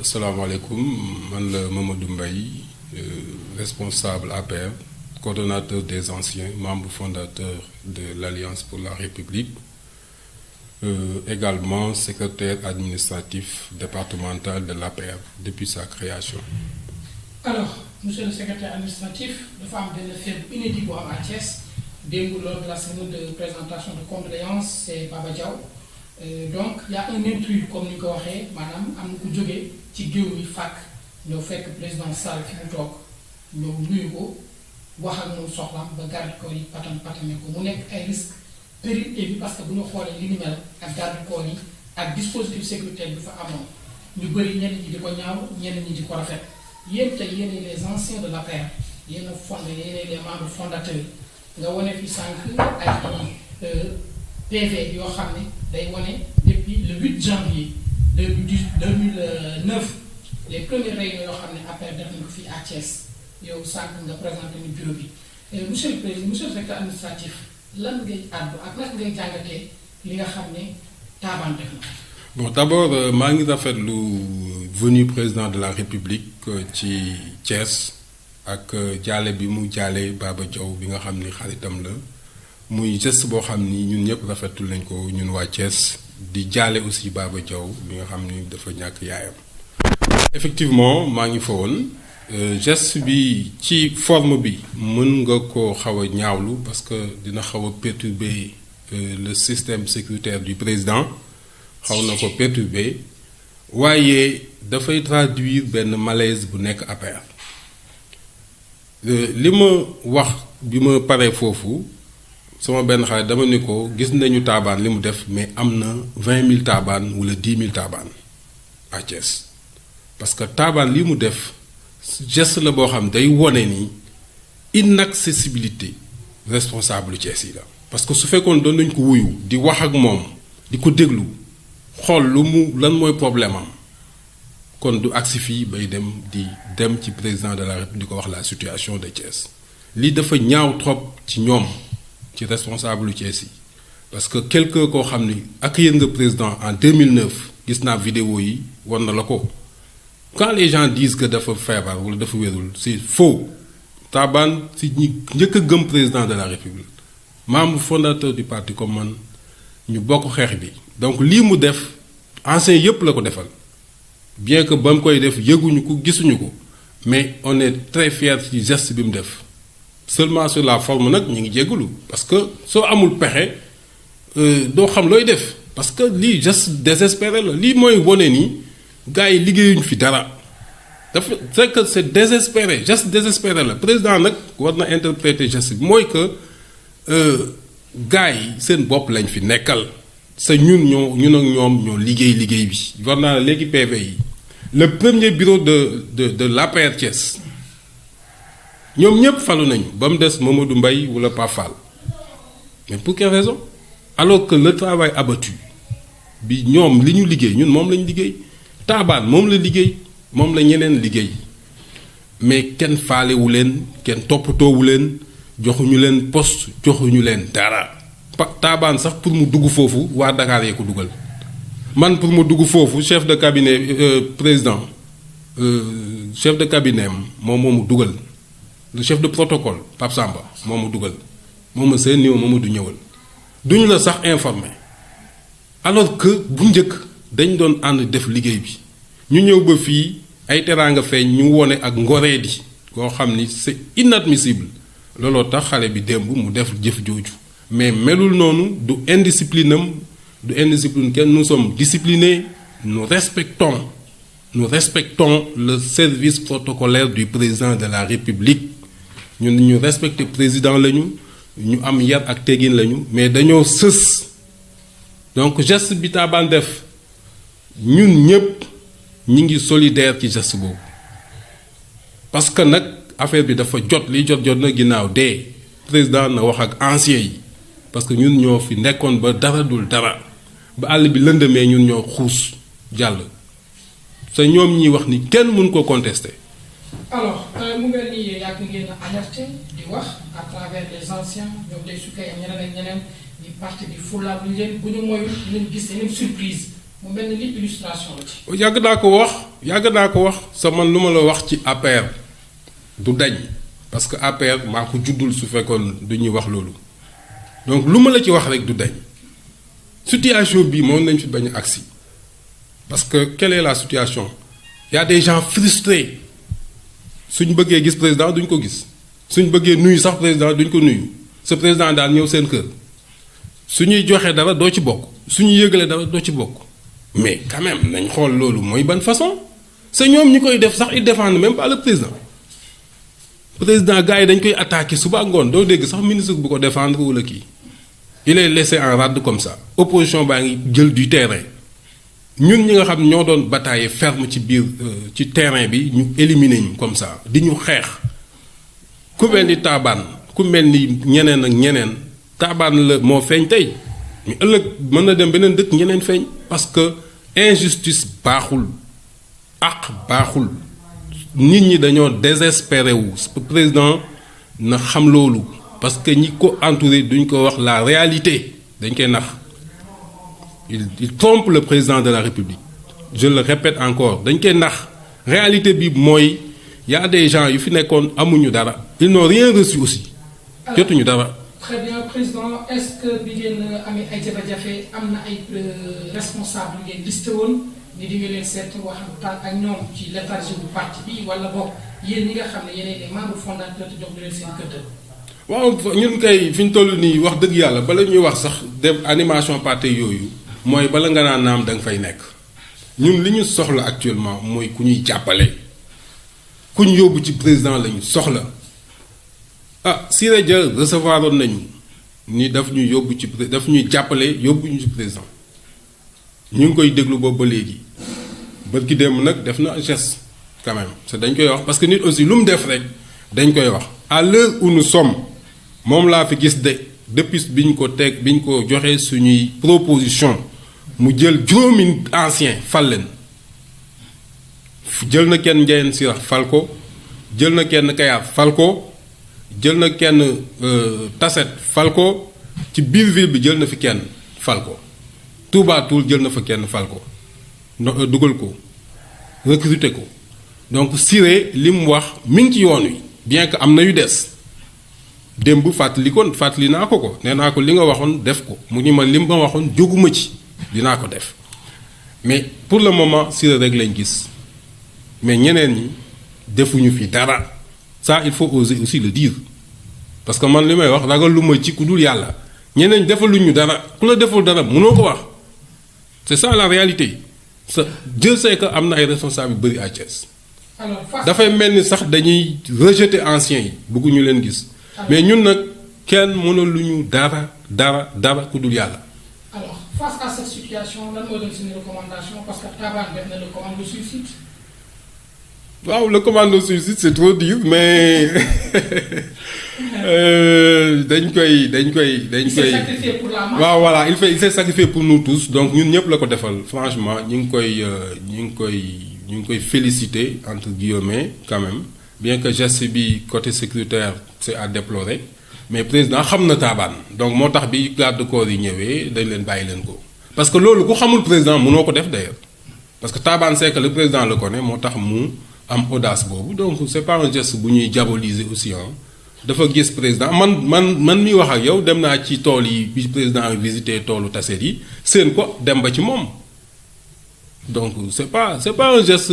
Asalaamaaleykum, man la Mamadou Mbaye, responsable APR, coordonnateur des anciens, membre fondateur de l'Alliance pour la République, également secrétaire administratif départemental de l'APR depuis sa création. Alors, monsieur le secrétaire administratif, dafa am benn fait inédit bu am à Thiès démb lors de la cérémonie de présentation de condoléances c'est Baba Diaw. Donc il y a un intrus comme ni ko waxee maanaam am na ku jógee ci géew mi fàkk ñëw fekk président Sall fi mu toog ñëw nuyu ko wax ak moom soxlaam ba garde corps yi patane ko mu nekk ay risques péril évi parce que bu ñu xoolee li ni mel ak garde corps yi ak dispositif sécuritaire bi fa amoon ñu bëri ñenn ñi di ko ñaaw ñenn ñi di ko rafet yéen tey yéen les anciens de l'APR yéen a fondé yéen les membres fondateurs nga wane fi sànq ay PV yoo xam ne day wane depuis le 8 janvier 2009 les premières réunions yoo xam ne APR def nañ ko fii à Thiès yow sànq nga présenté ni bureau bi monsieur le président monsieur le secrétaire administratif lan ngay àddu ak naka ngay jàngatee li nga xam ne Taban def na. Bon, d'abord maa ngi rafetlu venue président de la République ci Thiès ak jaale bi mu jaale Baba Diaw bi nga xam ni xaritam la. muy geste boo xam ni ñun ñëpp rafetul nañ ko ñun waa Thiès di jaale aussi Baba Diaw bi nga xam ni dafa ñàkk yaayam. Effectivement maa ngi fa woon geste bi ci forme bi mën nga ko xaw a ñaawlu parce que dina xaw a perturber le système sécuritaire du président xaw na ko perturber waaye dafay traduire benn malaise bu nekk APR. Li ma wax bi ma paree foofu. sama benn xale dama ni ko gis nañu Taban li mu def mais am na 20 000 Taban wala 10 000 Taban à Thiès parce que Taban li mu def geste la boo xam day wone ni inaccessibilité responsable Thiès yi la. parce que su fekkoon doon nañ ko wuyu di wax ak moom di ko déglu xool lu mu lan mooy problème am kon du agsi fii bay dem ci président de la République di ko wax la situation de Thiès lii dafa ñaaw trop ci ñoom. ci responsable lu Thiès yi parce que quelqu'un koo xam ni accueillir nga président en 2009 gis naa vidéo yi war na la ko quand les gens disent que dafa feebar wala dafa wérul c'est faux. Taban si ñi njëkk a gëm président de la République membre fondateur du parti comme man ñu bokk xeex bi donc lii mu def ancien yépp la ko defal bien que ba mu koy def yëguñu ko gisuñu ko mais on est très fiers ci geste bi mu def. Seulement sur la forme nag ñu ngi jégalu parce que soo amul pexe doo xam looy def parce que lii geste désespéré la lii mooy wone ni gars yi liggéeyuñ fi dara dafa c'est que c'est désespéré geste désespéré la président nag war na interpréter geste bi mooy que gars yi seen bopp lañ fi nekkal sa ñun ak ñoom ñoo liggéey bi war naa léegi PV yi le premier bureau de l'APR Thiès. ñoom ñëpp falu nañu ba mu des Mamadou Mbaye wala Pafal mais pour quelle raison alors que le travail abattu bi ñoom li ñu liggéey ñun moom lañu liggéey Taban moom la liggéey moom la ñeneen liggéey mais kenn faalewu leen kenn toppatoowu leen joxuñu leen poste joxuñu leen dara Taban sax pour mu dugg foofu waa Dakar yee ko dugal man pour mu dugg foofu chef de cabinet président chef de cabinet moom mu dugal. Le chef de protocole Pape Samba moom mu dugal moom ma seen niveau moom du ñëwal duñu la sax informé alors que bu njëkk dañ doon ànd def liggéey bi ñu ñëw ba fii ay teraanga feeñ ñu wone ak ngoree di koo xam ni c'est inadmissible looloo tax xale bi démb mu def jëf jooju mais melul noonu du indiscipline am du indiscipline kenn nous sommes disciplinés nous respectons le service protocolaire du président de la République ñun ñu respecté président lañu ñu am yar ak teggin lañu mais dañoo sës donc geste bi Taban def ñun ñëpp ñi ngi solidaire ci geste boobu parce que nag affaire bi dafa jot na ginnaaw dee président na wax ak anciens yi parce que ñun ñoo fi nekkoon ba dara dul dara ba àll bi lëndëmee ñun ñoo xuus jàll sa ñoom ñi wax ni kenn mën ko contester. Alors mu mel ni yàgg ngeen a alerté di wax à travers les anciens ñoom day sukkay ak ñeneen di parti di fulaal bu leen bu ñu moyul dinañ gis yeneen surprise mu mel ni li illustration la ci. yàgg naa ko wax sa man lu ma la wax ci APR du dañ parce que APR maa ko juddul su fekkoon du ñuy wax loolu donc lu ma la ci wax rek du dañ situation bii moom nañ fi bañ a agsi parce que quelle est la situation il y a des gens frustrés suñ bëggee gis président duñ ko gis suñ bëggee nuyu sax président duñ ko nuyu ce président daal ñëw seen kër su ñuy joxe dara doo ci bokk su ñuy yëgalee dara doo ci bokk mais quand même nañ xool loolu mooy ban façon c'est ñoom ñi koy def sax ils défendent même pas le président gars yi dañ koy attaquer suba ngoon doo dégg sax ministre bu ko défendre wala kii il est laissé en rade comme ça opposition baa ngi jël du terrain ñun ñi nga xam ñoo doon batailler ferme ci biir ci terrain bi ñu éliminer ñu comme ça di ñu xeex ku mel ni taabaan ku mel ni ñeneen ak ñeneen taabaan la moo feeñ tey mais ëllëg mën na dem beneen dëkk ñeneen feeñ parce que injustice baaxul àq baaxul nit ñi dañoo désespéré wu président na xam loolu parce que ñi ko entouré duñ ko wax la réalité dañ koy nax il trompe le président de la République je le répète encore dañ koy nax réalité bi mooy y a des gens yu fi nekkoon amuñu dara ils n'ont rien reçu aussi jotuñu dara. Très bien président est-ce que bi ngeen amee ay jafe-jafe am na ay responsable yu ngeen listé woon ni di nga leen seet waxtaan ak ñoom ci léthargie bu parti bi wala boog yéen ñi nga xam ne yéenay les membres fondateurs te jox leen seen gëdd. waaw ñun kay fi ñu toll nii wax dëgg yàlla bala ñuy wax sax def animation parti yooyu mooy bala nga naan naam da nga fay nekk ñun li ñu soxla actuellement mooy ku ñuy jàppale ku ñu yóbbu ci président la ñu soxla ah Siré Dia recevoir oon nañu ni daf ñu yóbbu ci daf ñuy jàppale yóbbu ñu ci président ñu ngi koy déglu boobu ba léegi bët ki démb nag def na geste quand même c'est dañ koy wax parce que nit aussi lu mu def rek dañ koy wax à l'heure où nous sommes moom laa fi gis depuis bi ñu ko teg bi ñu ko joxee suñuy proposition mu jël juróomi ancien fal leen jël na kenn Ndiayène Sirakh fal ko jël na kenn Kayar fal ko jël na kenn Tasset fal ko ci biir ville bi jël na fi kenn fal ko Touba Toul jël na fa kenn fal ko dugal ko recruter ko donc Siré li mu wax mi ngi ci yoon wi bien que am na yu des démb fàttali naa ko nee naa ko li nga waxoon def ko mu ni ma li ma waxoon jóguma ci dinaa ko def mais pour le moment Siré rek lañ gis mais ñeneen ñi defuñu fi dara ça il faut oser aussi le dire parce que man li may wax ragal lu ma ci ku dul yàlla ñeneen defaluñu dara ku la deful dara mënoo ko wax c'est ça la réalité sa Dieu sait que am na ay responsables yu bëri à Thiès dafay mel ni sax dañuy rejeter anciens yi bëgguñu leen gis mais ñun nag kenn mënaluñu dara ku dul yàlla. alors face à cette situation lan moo doon suñu recommandation parce que Taban def na le commando suicide. waaw le commando suicide c'est trop dire mais dañ koy. il s'est sacrifié pour la masse. waaw voilà il s'est sacrifié pour nous tous donc ñun ñëpp la ko defal franchement ñu ngi koy féliciter entre guillemets quand même bien que geste bi côté sécuritaire c'est à déplorer mais président xam na Taban donc moo tax bi garde corps yi ñëwee dañ leen bàyyi leen ko parce que loolu ku xamul président mënoo ko def d'ailleurs parce que Taban c'est que le président le connaît moo tax mu am audace boobu donc c'est pas un geste bu ñuy diaboliser aussi dafa gis président man mi wax ak yow dem naa ci tool yi bi président visité toolu Tasset yi seen ko dem ba ci moom donc c'est pas un geste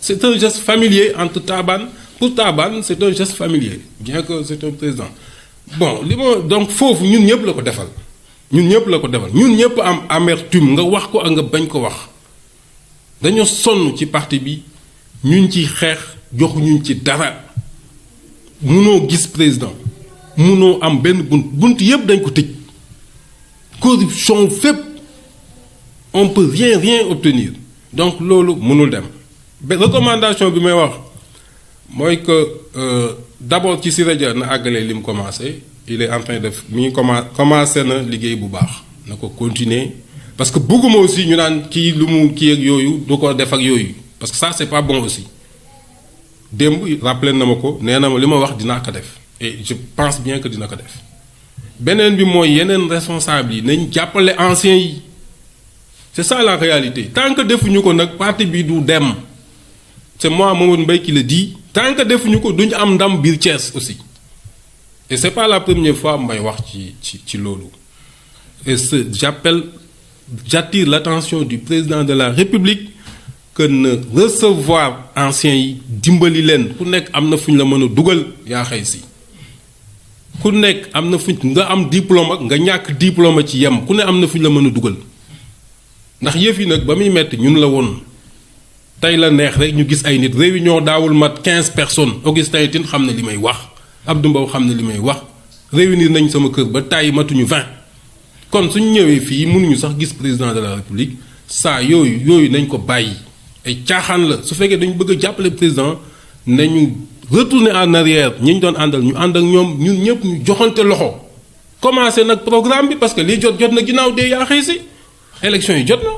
c'est un geste familier entre Taban pour Taban c'est un geste familier bien que c'est un président bon li ma donc foofu ñun ñëpp la ko defal ñun ñëpp am amertume nga wax ko ak nga bañ ko wax dañoo sonn ci parti bi ñun ci xeex joxuñu ci dara munoo gis président munoo am benn bunt yëpp dañ ko tëj corruption fépp on peut rien obtenir donc loolu mënul dem recommandation bi may wax mooy que d'abord ci Siré Dia na àggalee li mu commencé il est en train de mi ngi commencé na liggéey bu baax na ko continuer parce que bëgguma aussi ñu naan kii lu mu kii ak yooyu du ko def ak yooyu parce que ça c'est pas bon aussi démb rappelé na ma ko nee na ma li ma wax dinaa ko def et je pense bien que dina ko def beneen bi mooy yeneen responsable yi nañ jàppale anciens yi c'est ça la réalité tant que defuñu ko nag parti bi du dem c'est moi Mamadou Mbaye qui le dit tant que defuñu ko duñu am ndam biir Thiès aussi et c'est pas la première fois may wax ci loolu et j'attire l'attention du président de la République que ne recevoir anciens yi dimbali leen ku nekk am na fu ñu la mën a dugal yaa xëy si ku nekk am na fu nga am diplôme ak nga ñàkk diplôme ci yem ku ne am na fu ñu la mën a dugal ndax yëf yi nag ba muy metti ñun la woon tey la neex rek ñu gis ay nit réunion daawul mat 15 personnes Augustin Tine xam na li may wax Abdou Mbow xam na li may wax réunir nañ sama kër ba tàyyi matuñu 20 kon suñu ñëwee fii mënuñu sax gis président de la République saa yooyu nañ ko bàyyi ay caaxaan la su fekkee dañu bëgg a jàppale président nañu retourner en arrière ñi ñu doon àndal ñu ànd ak ñoom ñun ñëpp ñu joxante loxo commencé nag programme bi parce que lii jot na ginnaaw dee yaa xëy si élection yi jot na